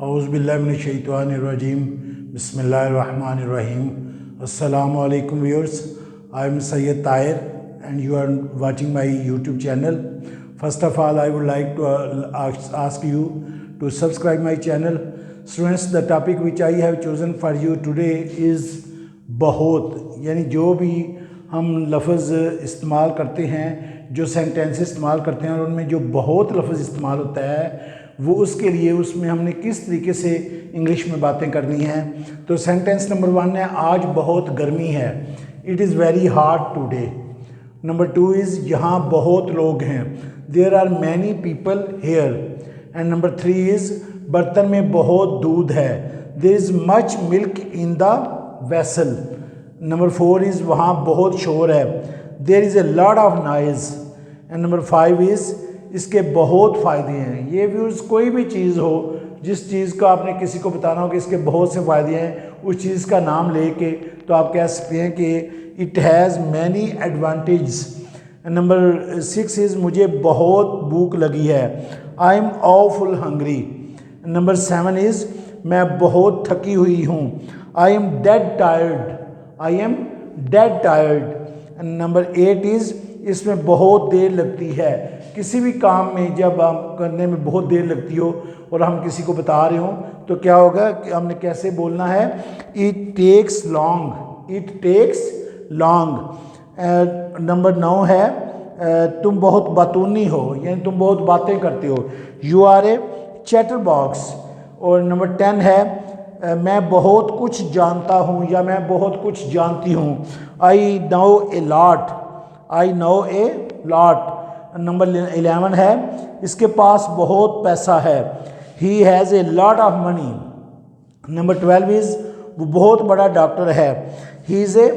औज़ुबिल्लाहिमिनश्शैतानिर्रजीम बिस्मिल्लाहिर्रहमानिर्रहीम। अस्सलामु अलैकुम viewers, I am Sayyid Tahir and you are watching my YouTube channel. First of all, I would like to ask you to subscribe my channel. Students, the topic which I have chosen for you today is बहुत, यानी जो भी हम लफ्ज़ इस्तेमाल करते हैं, जो सेंटेंस इस्तेमाल करते हैं और उनमें जो बहुत लफ्ज़ इस्तेमाल होता है वो उसके लिए उसमें हमने किस तरीके से इंग्लिश में बातें करनी हैं। तो सेंटेंस नंबर 1 है आज बहुत गर्मी है, it is very hot today. Number 2 is यहाँ बहुत लोग हैं, there are many people here. And number 3 is बर्तन में बहुत दूध है, there is much milk in the vessel. Number 4 is वहाँ बहुत शोर है, there is a lot of noise. And number 5 is इसके बहुत फ़ायदे हैं। ये व्यूज़ कोई भी चीज़ हो, जिस चीज़ का आपने किसी को बताना हो कि इसके बहुत से फ़ायदे हैं, उस चीज़ का नाम लेके तो आप कह सकते हैं कि it has many advantage. Number 6 is मुझे बहुत भूख लगी है, I am awful hungry. Number 7 is मैं बहुत थकी हुई हूँ, I am dead tired, I am dead tired. Number 8 is इसमें बहुत देर लगती है। किसी भी काम में जब हम करने में बहुत देर लगती हो और हम किसी को बता रहे हो तो क्या होगा कि हमने कैसे बोलना है, it takes long, it takes long. Number 9 है तुम बहुत बातूनी हो, यानी तुम बहुत बातें करते हो, you are a chatterbox. और नंबर 10 है मैं बहुत कुछ जानता हूँ या मैं बहुत कुछ जानती हूँ, I know a lot, I know a lot. Number 11 है इसके पास बहुत पैसा है, he has a lot of money. Number 12 is वो बहुत बड़ा डॉक्टर है, he is a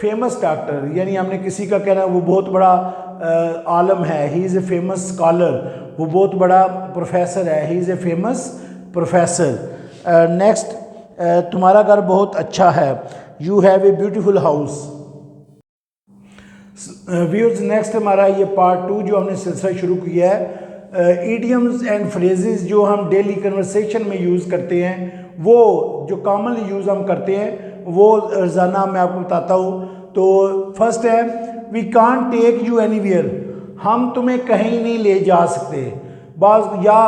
famous doctor, यानी हमने किसी का कहना है वो बहुत बड़ा आलम है, he is a famous scholar, वो बहुत बड़ा प्रोफेसर है, he is a famous professor. Next तुम्हारा घर बहुत अच्छा है, you have a beautiful house. Viewers, next हमारा ये पार्ट 2 जो हमने सिलसिला शुरू किया है, ईडियम्स एंड फ्रेजेस जो हम डेली कन्वर्सेशन में यूज़ करते हैं, वो जो कॉमनली यूज़ हम करते हैं वो रोज़ाना मैं आपको बताता हूँ। तो फर्स्ट है we can't take you anywhere, हम तुम्हें कहीं नहीं ले जा सकते। बाज़ या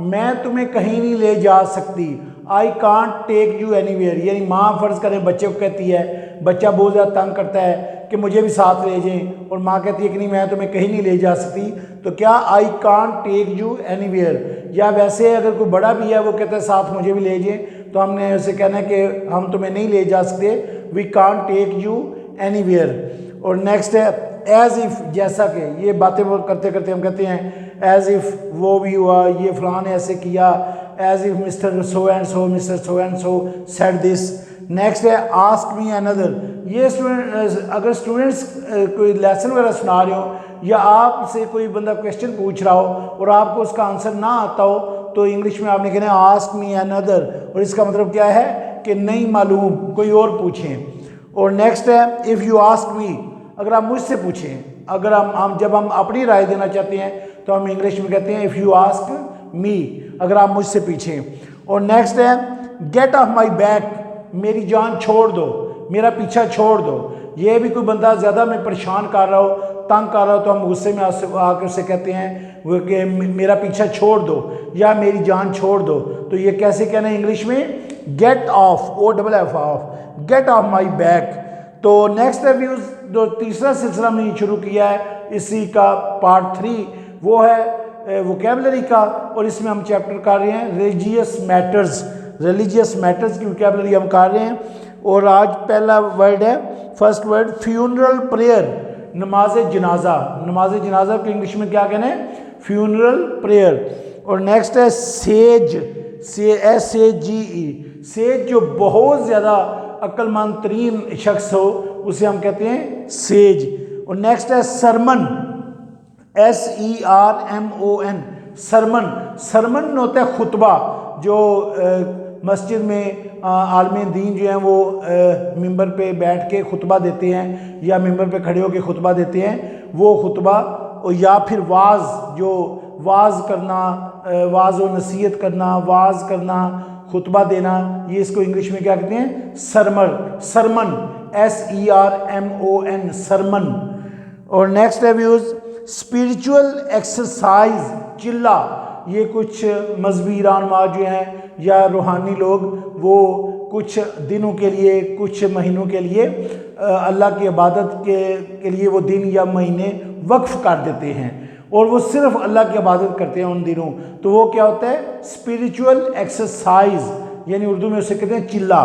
मैं तुम्हें कहीं नहीं ले जा सकती, I can't take you anywhere, यानी माँ फ़र्ज़ करें बच्चे को कहती है, बच्चा बहुत ज़्यादा तंग करता है कि मुझे भी साथ ले जाएं और माँ कहती है कि नहीं मैं तुम्हें कहीं नहीं ले जा सकती, तो क्या I can't take you anywhere. या वैसे अगर कोई बड़ा भी है वो कहता है साथ मुझे भी ले जाएं, तो हमने उसे कहना है कि हम तुम्हें नहीं ले जा सकते, we can't take you anywhere. और नेक्स्ट है एज़ इफ़, जैसा कि ये बातें वो करते करते हम कहते हैं एज़ इफ़ वो भी हुआ, ये फ़लाँ ने ऐसे किया, as if mister so and so, mister so and so said this. Next है आस्क मी अनदर, ये स्टूडेंट अगर स्टूडेंट्स कोई लेसन वगैरह सुना रहे हो या आपसे कोई बंदा क्वेश्चन पूछ रहा हो और आपको उसका आंसर ना आता हो तो इंग्लिश में आपने कहना है आस्क मी अनदर, और इसका मतलब क्या है कि नहीं मालूम, कोई और पूछें। और नेक्स्ट है इफ़ यू आस्क मी, अगर आप मुझसे पूछें, अगर हम जब हम अपनी राय देना चाहते हैं तो हम इंग्लिश में कहते हैं इफ़ यू आस्क मी, अगर आप मुझसे पूछें। और नेक्स्ट है गेट ऑफ माई बैक, मेरी जान छोड़ दो, मेरा पीछा छोड़ दो। ये भी कोई बंदा ज़्यादा में परेशान कर रहा हो, तंग कर रहा हो, तो हम गुस्से में आकर उससे कहते हैं वो कि मेरा पीछा छोड़ दो या मेरी जान छोड़ दो। तो ये कैसे कहना है इंग्लिश में, get off, O double F off, get off my back. तो नेक्स्ट रिव्यूज़ जो तीसरा सिलसिला हमने शुरू किया है इसी का पार्ट 3, वो है वोकैबलरी का, और इसमें हम चैप्टर कर रहे हैं रिलीजियस मैटर्स, रिलीजियस मैटर्स की वोकैबलरी हम कर रहे हैं। और आज पहला वर्ड है, फर्स्ट वर्ड फ्यूनरल प्रेयर, नमाज जनाजा। नमाज जनाजा को इंग्लिश में क्या कहना है, फ्यूनरल प्रेयर। और नेक्स्ट है सेज, SAGE, सेज जो बहुत ज़्यादा अक्लमंद तरीन शख्स हो उसे हम कहते हैं सेज। और नेक्स्ट है सरमन, SERMON, सरमन। सरमन होता है खुतबा, जो मस्जिद में आलम दीन जो हैं वो मिंबर पे बैठ के खुतबा देते हैं या मिंबर पे खड़े होकर खुतबा देते हैं, वो खुतबा, या फिर वाज, जो वाज करना, वाज व नसीहत करना, वाज करना, खुतबा देना, ये इसको इंग्लिश में क्या कहते हैं, सरमन, SERMON, सरमन। और नेक्स्ट है व्यूज स्पिरिचुअल एक्सरसाइज, चिल्ला। ये कुछ मजहबी रहनुमा जो हैं या रूहानी लोग, वो कुछ दिनों के लिए, कुछ महीनों के लिए अल्लाह की इबादत के लिए वो दिन या महीने वक्फ कर देते हैं और वो सिर्फ अल्लाह की इबादत करते हैं उन दिनों। तो वो क्या होता है, स्पिरिचुअल एक्सरसाइज, यानी उर्दू में उसे कहते हैं चिल्ला।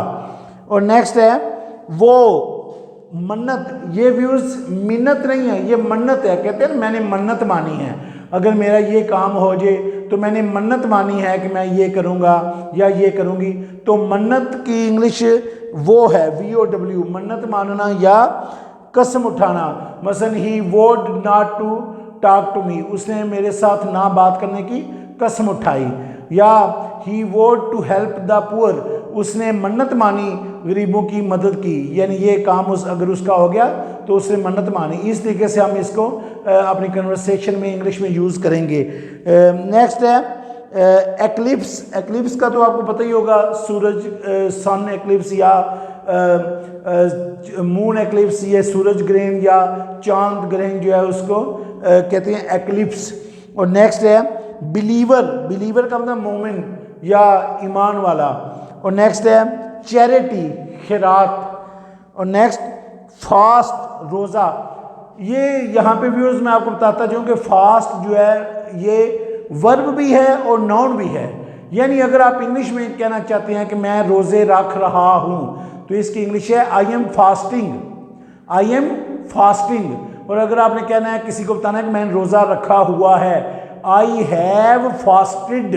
और नेक्स्ट है वो मन्नत। ये व्यूज मिन्नत नहीं है, ये मन्नत है। कहते हैं मैंने मन्नत मानी है, अगर मेरा ये काम हो जाए तो मैंने मन्नत मानी है कि मैं ये करूँगा या ये करूँगी। तो मन्नत की इंग्लिश वो है VOW, मन्नत मानना या कसम उठाना। मसलन he would not to talk to me, उसने मेरे साथ ना बात करने की कसम उठाई। या ही वोड टू हेल्प द पुअर, उसने मन्नत मानी गरीबों की मदद की, यानी ये काम अगर उसका हो गया तो उसने मन्नत मानी। इस तरीके से हम इसको अपनी कन्वर्सेशन में इंग्लिश में यूज़ करेंगे। नेक्स्ट है एक्लिप्स का तो आपको पता ही होगा, सूरज सन एक्लिप्स या मून एक्लिप्स, ये सूरज ग्रहण या चांद ग्रहण जो है उसको कहते हैं एक्लिप्स। और नेक्स्ट है बिलीवर का मतलब मोमिन या ईमान वाला। और नेक्स्ट है चैरिटी, खैरात। और नेक्स्ट फास्ट, रोज़ा। ये यहाँ पे व्यूअर्स मैं आपको बताता जाऊँ कि फास्ट जो है ये वर्ब भी है और नाउन भी है। यानी अगर आप इंग्लिश में कहना चाहते हैं कि मैं रोज़े रख रहा हूँ तो इसकी इंग्लिश है आई एम फास्टिंग। और अगर आपने कहना है, किसी को बताना है कि मैंने रोज़ा रखा हुआ है, आई हैव फास्टेड।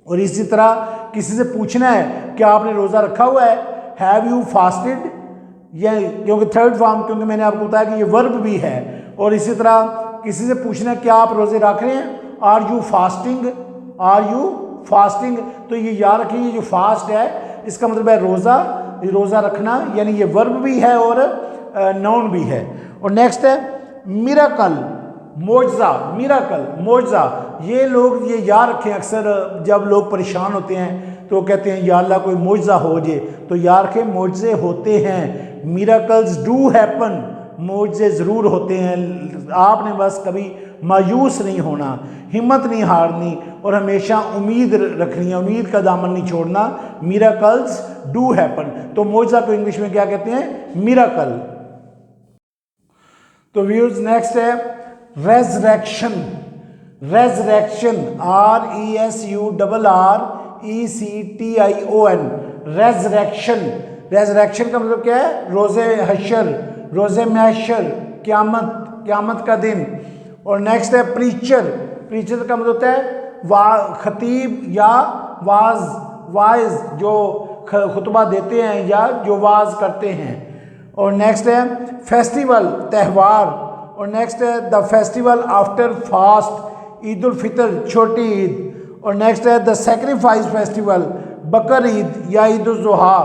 और इसी तरह किसी से पूछना है कि आपने रोज़ा रखा हुआ है, हैव यू फास्टेड, या क्योंकि थर्ड फॉर्म, क्योंकि मैंने आपको बताया कि ये वर्ब भी है। और इसी तरह किसी से पूछना है क्या आप रोज़े रख रहे हैं, आर यू फास्टिंग। तो ये याद रखिए, ये जो फास्ट है इसका मतलब है रोज़ा रखना, यानी ये वर्ब भी है और नाउन भी है। और नेक्स्ट है मिराकल, मोजा। ये लोग ये याद रखें, अक्सर जब लोग परेशान होते हैं तो कहते हैं या अल्लाह कोई मोजा हो जाए, तो याद रखें मोजे होते हैं, मिराकल्स डू हैपन, मोजे ज़रूर होते हैं। आपने बस कभी मायूस नहीं होना, हिम्मत नहीं हारनी और हमेशा उम्मीद रखनी है, उम्मीद का दामन नहीं छोड़ना। Miracles do happen. तो मोजा को इंग्लिश में क्या कहते हैं, मिराकल। तो व्यूज नेक्स्ट है रेजरेक्शन, RESURRECTION, रेजरेक्शन का मतलब क्या है, रोज़े हशर, रोज़े महशर, क़यामत का दिन। और नेक्स्ट है प्रीचर का मतलब होता है खतीब या वाइज, जो खुतबा देते हैं या जो वाज करते हैं। और नेक्स्ट है फेस्टिवल, त्यौहार। और नेक्स्ट है the festival after fast, Eid ul Fitr, छोटी ईद। और नेक्स्ट है the sacrifice festival, Bakr Eid या ईद उल ज़ुहा।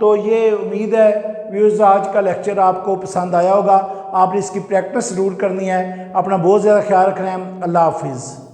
तो ये उम्मीद है व्यूज़ आज का लेक्चर आपको पसंद आया होगा। आपने इसकी प्रैक्टिस ज़रूर करनी है। अपना बहुत ज़्यादा ख्याल रखना है। अल्लाह हाफिज़।